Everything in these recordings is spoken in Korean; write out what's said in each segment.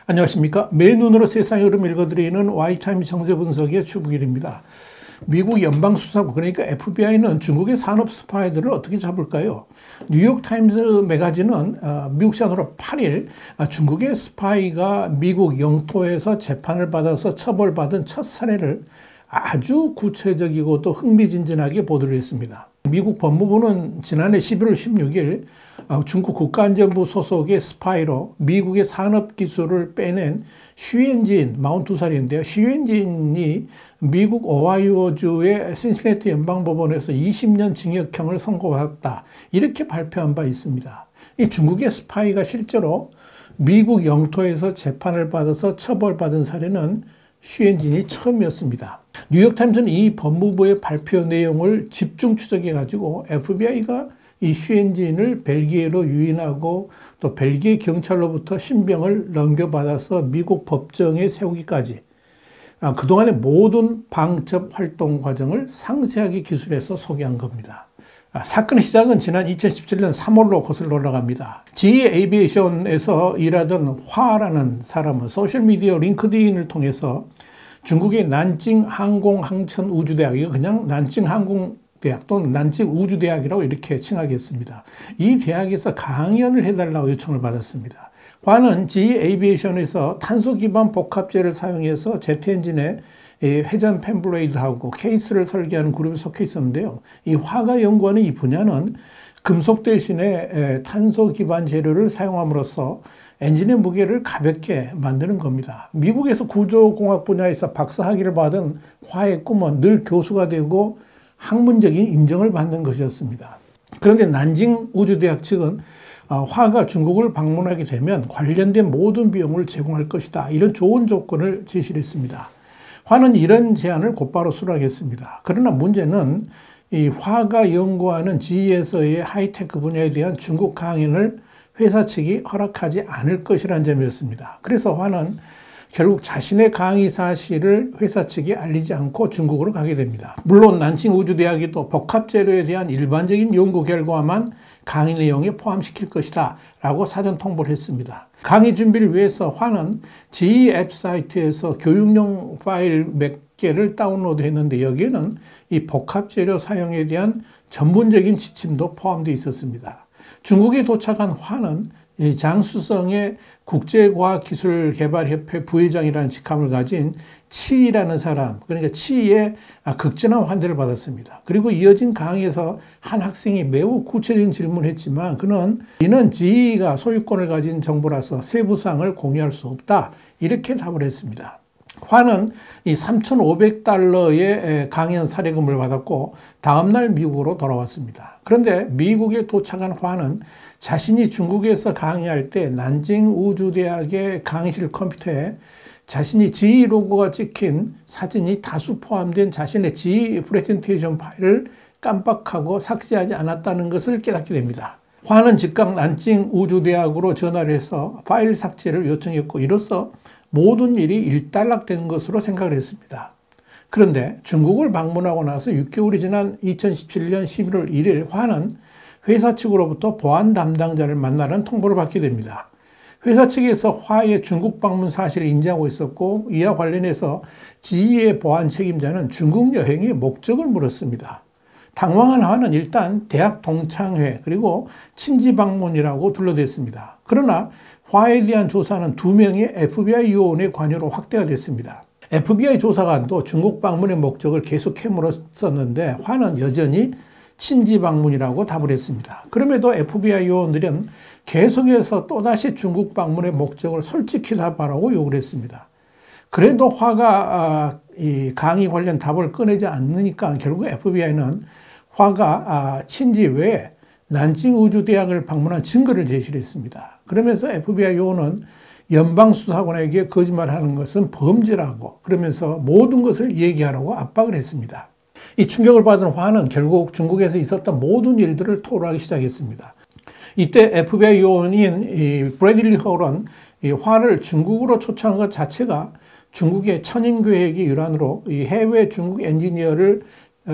안녕하십니까. 맨눈으로 세상의 흐름 읽어드리는 와이타임즈 정세분석의 추부길입니다. 미국 연방수사국 그러니까 FBI는 중국의 산업 스파이들을 어떻게 잡을까요? 뉴욕타임즈 매거진은 미국 시간으로 8일 중국의 스파이가 미국 영토에서 재판을 받아서 처벌받은 첫 사례를 아주 구체적이고 또 흥미진진하게 보도를 했습니다. 미국 법무부는 지난해 11월 16일 중국 국가안전부 소속의 스파이로 미국의 산업기술을 빼낸 슈엔진 42살인데요. 슈엔진이 미국 오하이오주의 신시내티 연방법원에서 20년 징역형을 선고받았다. 이렇게 발표한 바 있습니다. 이 중국의 스파이가 실제로 미국 영토에서 재판을 받아서 처벌받은 사례는 슈엔진이 처음이었습니다. 뉴욕타임스는 이 법무부의 발표 내용을 집중 추적해가지고 FBI가 이 슈엔진을 벨기에로 유인하고 또 벨기에 경찰로부터 신병을 넘겨받아서 미국 법정에 세우기까지 그동안의 모든 방첩 활동 과정을 상세하게 기술해서 소개한 겁니다. 사건의 시작은 지난 2017년 3월로 거슬러 올라갑니다. GE 에이비에이션에서 일하던 화라는 사람은 소셜미디어 링크드인을 통해서 중국의 난징 항공항천우주대학, 이거 그냥 난징 항공대학 또는 난징 우주대학이라고 이렇게 칭하겠습니다. 이 대학에서 강연을 해달라고 요청을 받았습니다. 화는 GE 에이비에이션에서 탄소 기반 복합재를 사용해서 제트 엔진에 회전 팬블레이드하고 케이스를 설계하는 그룹에 속해 있었는데요. 이 화가 연구하는 이 분야는 금속 대신에 탄소 기반 재료를 사용함으로써 엔진의 무게를 가볍게 만드는 겁니다. 미국에서 구조공학 분야에서 박사학위를 받은 화의 꿈은 늘 교수가 되고 학문적인 인정을 받는 것이었습니다. 그런데 난징 우주대학 측은 화가 중국을 방문하게 되면 관련된 모든 비용을 제공할 것이다. 이런 좋은 조건을 제시를 했습니다. 화는 이런 제안을 곧바로 수락했습니다. 그러나 문제는 이 화가 연구하는 GE에서의 하이테크 분야에 대한 중국 강연을 회사 측이 허락하지 않을 것이라는 점이었습니다. 그래서 화는 결국 자신의 강의 사실을 회사 측에 알리지 않고 중국으로 가게 됩니다. 물론 난징 우주대학이 또 복합재료에 대한 일반적인 연구 결과만 강의 내용에 포함시킬 것이다 라고 사전 통보를 했습니다. 강의 준비를 위해서 화는 GE 앱 사이트에서 교육용 파일 몇 개를 다운로드 했는데 여기에는 이 복합재료 사용에 대한 전문적인 지침도 포함되어 있었습니다. 중국에 도착한 화는 장수성의 국제과학기술개발협회 부회장이라는 직함을 가진 치이라는 사람, 그러니까 치이의 극진한 환대를 받았습니다. 그리고 이어진 강의에서 한 학생이 매우 구체적인 질문을 했지만 이는 GE가 소유권을 가진 정보라서 세부사항을 공유할 수 없다. 이렇게 답을 했습니다. 화는 이 3,500달러의 강연 사례금을 받았고 다음날 미국으로 돌아왔습니다. 그런데 미국에 도착한 화는 자신이 중국에서 강의할 때 난징 우주대학의 강의실 컴퓨터에 자신이 GE 로고가 찍힌 사진이 다수 포함된 자신의 GE 프레젠테이션 파일을 깜빡하고 삭제하지 않았다는 것을 깨닫게 됩니다. 화는 즉각 난징 우주대학으로 전화를 해서 파일 삭제를 요청했고 이로써 모든 일이 일단락된 것으로 생각을 했습니다. 그런데 중국을 방문하고 나서 6개월이 지난 2017년 11월 1일 화는 회사 측으로부터 보안 담당자를 만나는 통보를 받게 됩니다. 회사 측에서 화의 중국 방문 사실을 인지하고 있었고 이와 관련해서 GE의 보안 책임자는 중국 여행의 목적을 물었습니다. 당황한 화는 일단 대학 동창회 그리고 친지 방문이라고 둘러댔습니다. 그러나 화에 대한 조사는 2명의 FBI 요원의 관여로 확대가 됐습니다. FBI 조사관도 중국 방문의 목적을 계속 캐물었었는데 화는 여전히 친지 방문이라고 답을 했습니다. 그럼에도 FBI 요원들은 계속해서 또다시 중국 방문의 목적을 솔직히 답하라고 요구를 했습니다. 그래도 화가 이 강의 관련 답을 꺼내지 않으니까 결국 FBI는 화가 친지 외에 난징 우주대학을 방문한 증거를 제시를 했습니다. 그러면서 FBI 요원은 연방수사관에게 거짓말하는 것은 범죄라고 그러면서 모든 것을 얘기하라고 압박을 했습니다. 이 충격을 받은 화는 결국 중국에서 있었던 모든 일들을 토로하기 시작했습니다. 이때 FBI 요원인 브래들리 허런 화를 중국으로 초청한 것 자체가 중국의 천인계획의 일환으로 해외 중국 엔지니어를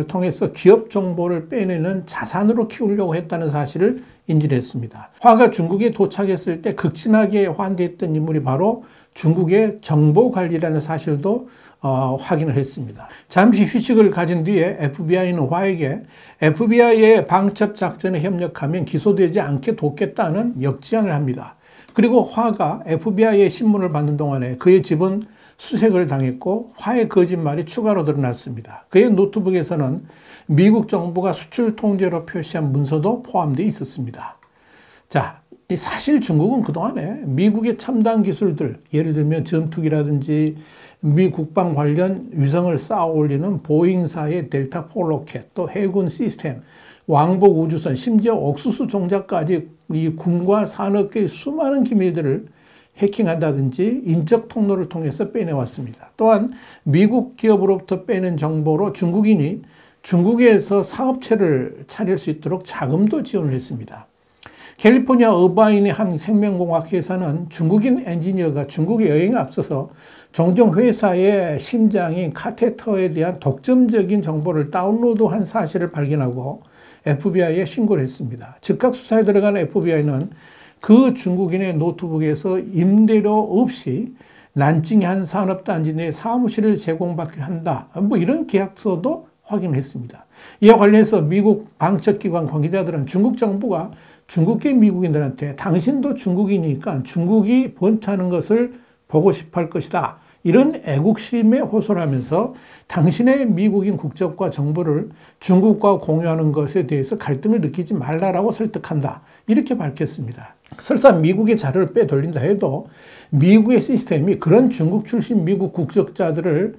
통해서 기업 정보를 빼내는 자산으로 키우려고 했다는 사실을 인지했습니다. 화가 중국에 도착했을 때 극진하게 환대했던 인물이 바로 중국의 정보 관리라는 사실도 확인을 했습니다. 잠시 휴식을 가진 뒤에 FBI는 화에게 FBI의 방첩 작전에 협력하면 기소되지 않게 돕겠다는 역제안을 합니다. 그리고 화가 FBI의 신문을 받는 동안에 그의 집은 수색을 당했고 화의 거짓말이 추가로 드러났습니다. 그의 노트북에서는 미국 정부가 수출 통제로 표시한 문서도 포함되어 있었습니다. 자, 사실 중국은 그동안에 미국의 첨단 기술들, 예를 들면 전투기라든지 미 국방 관련 위성을 쌓아 올리는 보잉사의 델타4 로켓, 또 해군 시스템, 왕복 우주선, 심지어 옥수수 종자까지 이 군과 산업계의 수많은 기밀들을 해킹한다든지 인적 통로를 통해서 빼내왔습니다. 또한 미국 기업으로부터 빼낸 정보로 중국인이 중국에서 사업체를 차릴 수 있도록 자금도 지원을 했습니다. 캘리포니아 어바인의 한 생명공학 회사는 중국인 엔지니어가 중국에 여행에 앞서서 종종 회사의 심장인 카테터에 대한 독점적인 정보를 다운로드한 사실을 발견하고 FBI에 신고를 했습니다. 즉각 수사에 들어간 FBI는 그 중국인의 노트북에서 임대료 없이 난징의 한 산업단지 내 사무실을 제공받게 한다. 뭐 이런 계약서도 확인했습니다. 이와 관련해서 미국 방첩기관 관계자들은 중국 정부가 중국계 미국인들한테 당신도 중국이니까 중국이 번창하는 것을 보고 싶어 할 것이다. 이런 애국심에 호소를 하면서 당신의 미국인 국적과 정보를 중국과 공유하는 것에 대해서 갈등을 느끼지 말라라고 설득한다. 이렇게 밝혔습니다. 설사 미국의 자료를 빼돌린다 해도 미국의 시스템이 그런 중국 출신 미국 국적자들을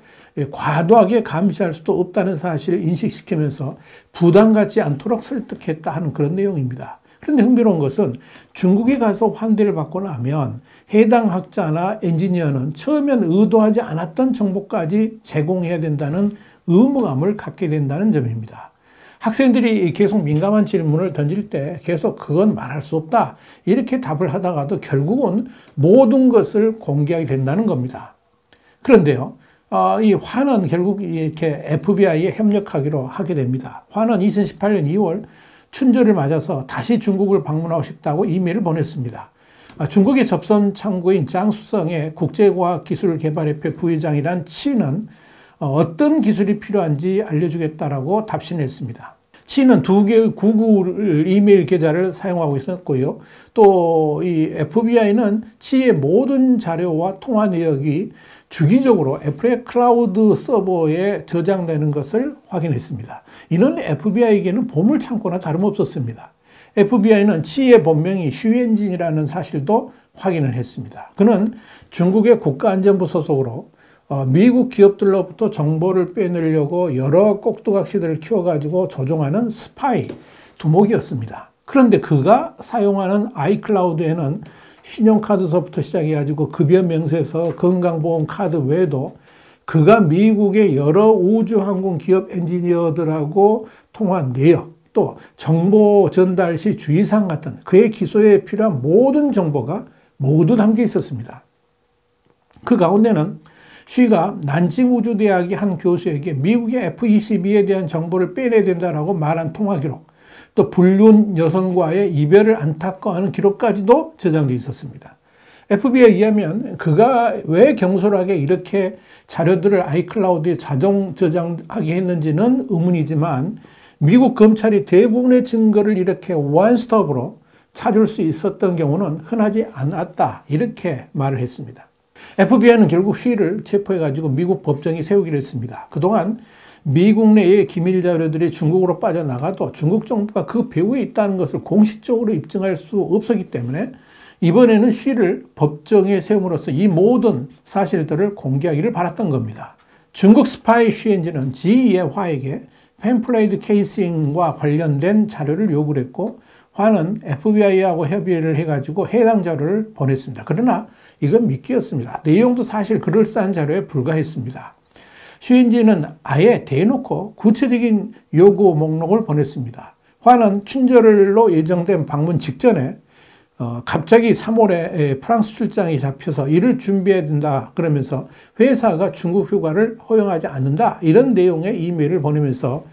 과도하게 감시할 수도 없다는 사실을 인식시키면서 부담 갖지 않도록 설득했다 하는 그런 내용입니다. 그런데 흥미로운 것은 중국에 가서 환대를 받고 나면 해당 학자나 엔지니어는 처음엔 의도하지 않았던 정보까지 제공해야 된다는 의무감을 갖게 된다는 점입니다. 학생들이 계속 민감한 질문을 던질 때 계속 그건 말할 수 없다 이렇게 답을 하다가도 결국은 모든 것을 공개하게 된다는 겁니다. 그런데요, 이 화는 결국 이렇게 FBI에 협력하기로 하게 됩니다. 화는 2018년 2월 춘절을 맞아서 다시 중국을 방문하고 싶다고 이메일을 보냈습니다. 중국의 접선 창구인 장수성의 국제과학기술개발협회 부회장이란 치는 어떤 기술이 필요한지 알려주겠다라고 답신했습니다. 치는 2개의 구글 이메일 계좌를 사용하고 있었고요. 또 이 FBI는 치의 모든 자료와 통화 내역이 주기적으로 애플의 클라우드 서버에 저장되는 것을 확인했습니다. 이는 FBI에게는 보물창고나 다름없었습니다. FBI는 치의 본명이 슈엔진이라는 사실도 확인을 했습니다. 그는 중국의 국가안전부 소속으로 미국 기업들로부터 정보를 빼내려고 여러 꼭두각시들을 키워가지고 조종하는 스파이 두목이었습니다. 그런데 그가 사용하는 아이클라우드에는 신용카드서부터 시작해가지고 급여 명세서, 건강보험 카드 외에도 그가 미국의 여러 우주항공 기업 엔지니어들하고 통화한 내역, 또 정보 전달 시 주의사항 같은 그의 기소에 필요한 모든 정보가 모두 담겨 있었습니다. 그 가운데는 쉬가 난징 우주대학의 한 교수에게 미국의 F-22에 대한 정보를 빼내야 된다라고 말한 통화 기록, 또 불륜 여성과의 이별을 안타까워하는 기록까지도 저장되어 있었습니다. FBI에 의하면 그가 왜 경솔하게 이렇게 자료들을 아이클라우드에 자동 저장하게 했는지는 의문이지만 미국 검찰이 대부분의 증거를 이렇게 원스톱으로 찾을 수 있었던 경우는 흔하지 않았다 이렇게 말을 했습니다. FBI는 결국 쉬를 체포해가지고 미국 법정에 세우기로 했습니다. 그동안 미국 내의 기밀 자료들이 중국으로 빠져나가도 중국 정부가 그 배후에 있다는 것을 공식적으로 입증할 수 없었기 때문에 이번에는 쉬를 법정에 세움으로써 이 모든 사실들을 공개하기를 바랐던 겁니다. 중국 스파이 쉬엔진은 지의 화에게 펜플레이드 케이싱과 관련된 자료를 요구를 했고 화는 FBI하고 협의를 해가지고 해당 자료를 보냈습니다. 그러나 이건 미끼였습니다. 내용도 사실 그럴싸한 자료에 불과했습니다. 쉬엔진은 아예 대놓고 구체적인 요구 목록을 보냈습니다. 화는 춘절로 예정된 방문 직전에 갑자기 3월에 프랑스 출장이 잡혀서 이를 준비해야 된다 그러면서 회사가 중국 휴가를 허용하지 않는다 이런 내용의 이메일을 보내면서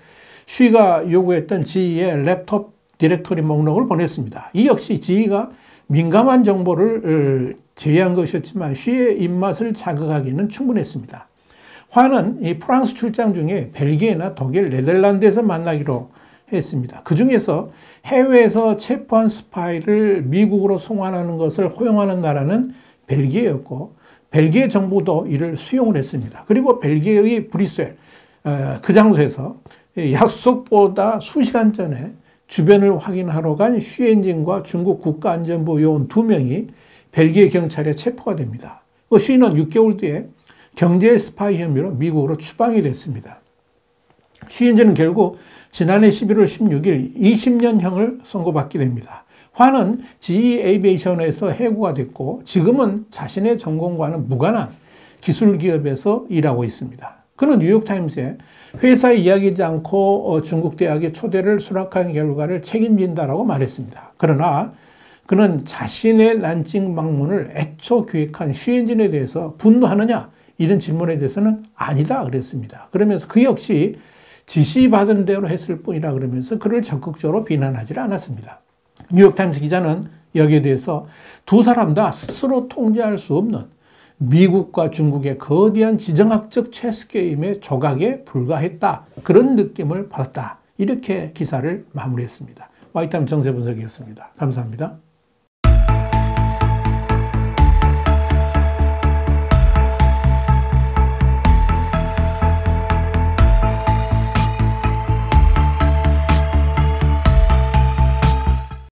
쉬가 요구했던 지휘의 랩톱 디렉토리 목록을 보냈습니다. 이 역시 지휘가 민감한 정보를 제외한 것이었지만 쉬의 입맛을 자극하기는 충분했습니다. 화는 이 프랑스 출장 중에 벨기에나 독일, 네덜란드에서 만나기로 했습니다. 그 중에서 해외에서 체포한 스파이를 미국으로 송환하는 것을 허용하는 나라는 벨기에였고 벨기에 정부도 이를 수용을 했습니다. 그리고 벨기에의 브뤼셀 그 장소에서 약속보다 수시간 전에 주변을 확인하러 간 쉬엔진과 중국 국가안전부 요원 2명이 벨기에 경찰에 체포가 됩니다. 쉬는 6개월 뒤에 경제 스파이 혐의로 미국으로 추방이 됐습니다. 쉬엔진은 결국 지난해 11월 16일 20년형을 선고받게 됩니다. 화는 GE 에이비에이션에서 해고가 됐고 지금은 자신의 전공과는 무관한 기술 기업에서 일하고 있습니다. 그는 뉴욕타임스에 회사에 이야기하지 않고 중국 대학에 초대를 수락한 결과를 책임진다라고 말했습니다. 그러나 그는 자신의 난징 방문을 애초 기획한 쉬엔진에 대해서 분노하느냐 이런 질문에 대해서는 아니다 그랬습니다. 그러면서 그 역시 지시받은 대로 했을 뿐이라 그러면서 그를 적극적으로 비난하지 않았습니다. 뉴욕타임스 기자는 여기에 대해서 두 사람 다 스스로 통제할 수 없는 미국과 중국의 거대한 지정학적 체스 게임의 조각에 불과했다. 그런 느낌을 받았다. 이렇게 기사를 마무리했습니다. 와이타임 정세 분석이었습니다. 감사합니다.